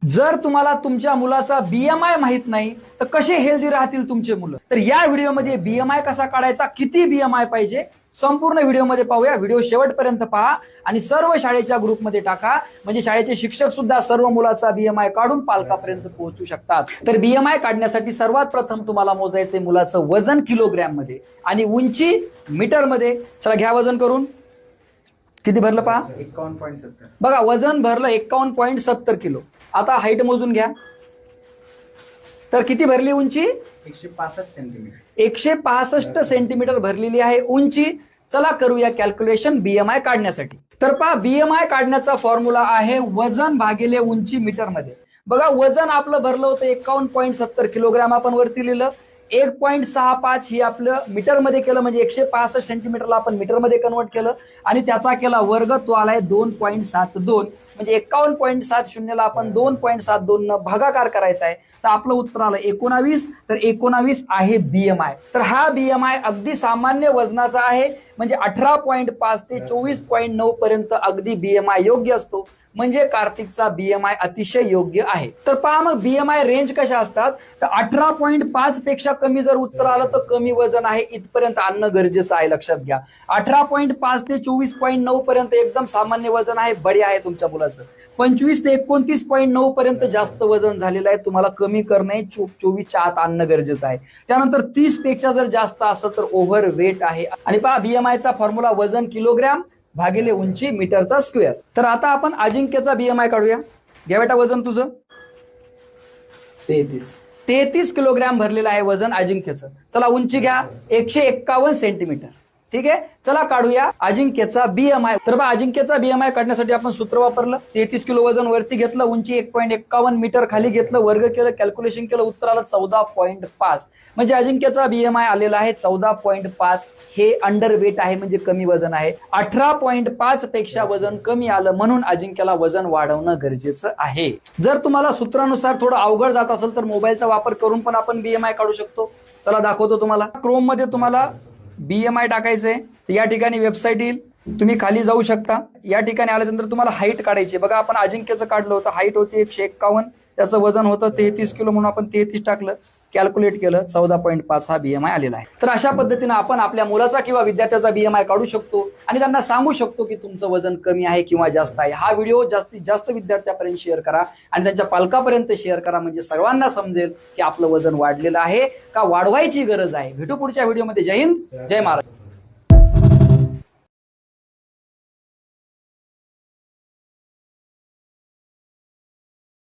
जर तुम्हाला तुमच्या मुलाचा बीएमआय माहित नाही तर कसे हेल्दी राहतील तुमचे मुलं, तर या व्हिडिओमध्ये बीएमआय कसा काढायचा, किती बीएमआय पाहिजे, संपूर्ण व्हिडिओमध्ये पाहूया. व्हिडिओ शेवटपर्यंत पहा आणि सर्व शाळेच्या ग्रुपमध्ये टाका, म्हणजे शाळेचे शिक्षक सुद्धा सर्व मुलाचा बीएमआय काढून पालकापर्यंत पोहोचू शकतात. तर बीएमआय काढण्यासाठी सर्वात प्रथम तुम्हाला मोजायचे मुलाचं वजन किलोग्रॅम मध्ये आणि उंची मीटर मध्ये. चला घ्या वजन करून. किती भरलं पहा, 51.70. बघा वजन भरलं 51.70 किलो. आता हाईट मोजून घ्या. तर किती भरली उंची, 165 सेंटीमीटर. 165 सेंटीमीटर भरलेली आहे उंची. चला करूया कॅल्क्युलेशन बीएमआय काढण्यासाठी. तर पहा बीएमआय काढण्याचा फॉर्म्युला आहे वजन भागिले उंची मीटर मध्ये. बघा वजन आपलं भरलं होतं 51.70 किलोग्रॅम, आपण वरती लिहिलं. 1.65 ही आपलं मीटर मध्ये केलं, म्हणजे 165 सेंटीमीटरला आपण मीटर मध्ये कन्वर्ट केलं आणि त्याचा केला वर्ग, तो आलाय 2.72. म्हणजे 51.70 ला आपण 2.72 न भागाकार करायचा आहे, तर आपलं उत्तर आलं 19. तर 19 आहे बीएमआय. तर हा बीएमआय अगदी सामान्य वजनाचा आहे, म्हणजे 18.5 ते 24.9 पर्यंत अगदी बीएमआय योग्य असतो. म्हणजे कार्तिकचा बीएमआय अतिशय योग्य आहे. तर पहा मग बीएमआय रेंज कशा असतात, तर 18.5 पेक्षा कमी जर उत्तर आलं तर कमी वजन आहे, इथपर्यंत आणणं गरजेचं आहे, लक्षात घ्या. 18.5 ते 24.9 पर्यंत एकदम सामान्य वजन आहे, बढी आहे तुमच्या मुलाचं. 25 ते 29.9 पर्यंत जास्त वजन झालेलं आहे, तुम्हाला कमी करणे 24च्या आत आणणं गरजेचं आहे. त्यानंतर 30 पेक्षा जर जास्त असेल तर ओव्हर वेट आहे. आणि पहा बीएमआयचा फॉर्म्युला वजन किलोग्रॅम भागिले उंची मीटरचा स्क्वेअर. तर आता आपण अजिंक्यचा बीएमआय काढूया. घ्या बेटा वजन तुझं 33 किलोग्रॅम भरलेलं आहे वजन अजिंक्यचं. चला उंची घ्या 151 सेंटीमीटर. ठीक आहे, चला काढूया अजिंक्यचा बीएमआय. तर बघा अजिंक्यचा बीएमआय काढण्यासाठी आपण सूत्र वापरलं. 33 किलो वजन वरती घेतलं, उंची 1.51 मीटर खाली घेतलं, वर्ग केलं, कॅल्क्युलेशन केलं, उत्तर आलं 14.5. म्हणजे अजिंक्यचा बीएमआय आलेला आहे 14.5. हे अंडर वेट आहे, म्हणजे कमी वजन आहे. 18.5 पेक्षा वजन कमी आलं म्हणून अजिंक्यला वजन वाढवणं गरजेचं आहे. जर तुम्हाला सूत्रानुसार थोडं अवघड जात असेल तर मोबाईलचा वापर करून पण आपण बीएमआय काढू शकतो. चला दाखवतो तुम्हाला. क्रोम मध्ये तुम्हाला बीएमआय टाकायचंय, या ठिकाणी वेबसाईट येईल, तुम्ही खाली जाऊ शकता. या ठिकाणी आल्यानंतर तुम्हाला हाईट काढायची. बघा आपण अजिंक्यचं काढलं होतं, हाईट होती 151, त्याचं वजन होतं 33 किलो म्हणून आपण 33 टाकलं, कॅल्क्युलेट केलं, 14.5 हा बीएमआय आलेला आहे. तर अशा पद्धतीने आपण आपल्या मुलाचा किंवा विद्यार्थ्याचा बीएमआय काढू शकतो आणि त्यांना सांगू शकतो की तुमचं वजन कमी आहे किंवा जास्त आहे. हा व्हिडिओ जास्तीत जास्त विद्यार्थ्यापर्यंत शेअर करा आणि त्यांच्या पालकापर्यंत शेअर करा, म्हणजे सर्वांना समजेल की आपलं वजन वाढलेलं आहे का वाढवायची गरज आहे. भेटू पुढच्या व्हिडिओमध्ये. जय हिंद, जय महाराष्ट्र.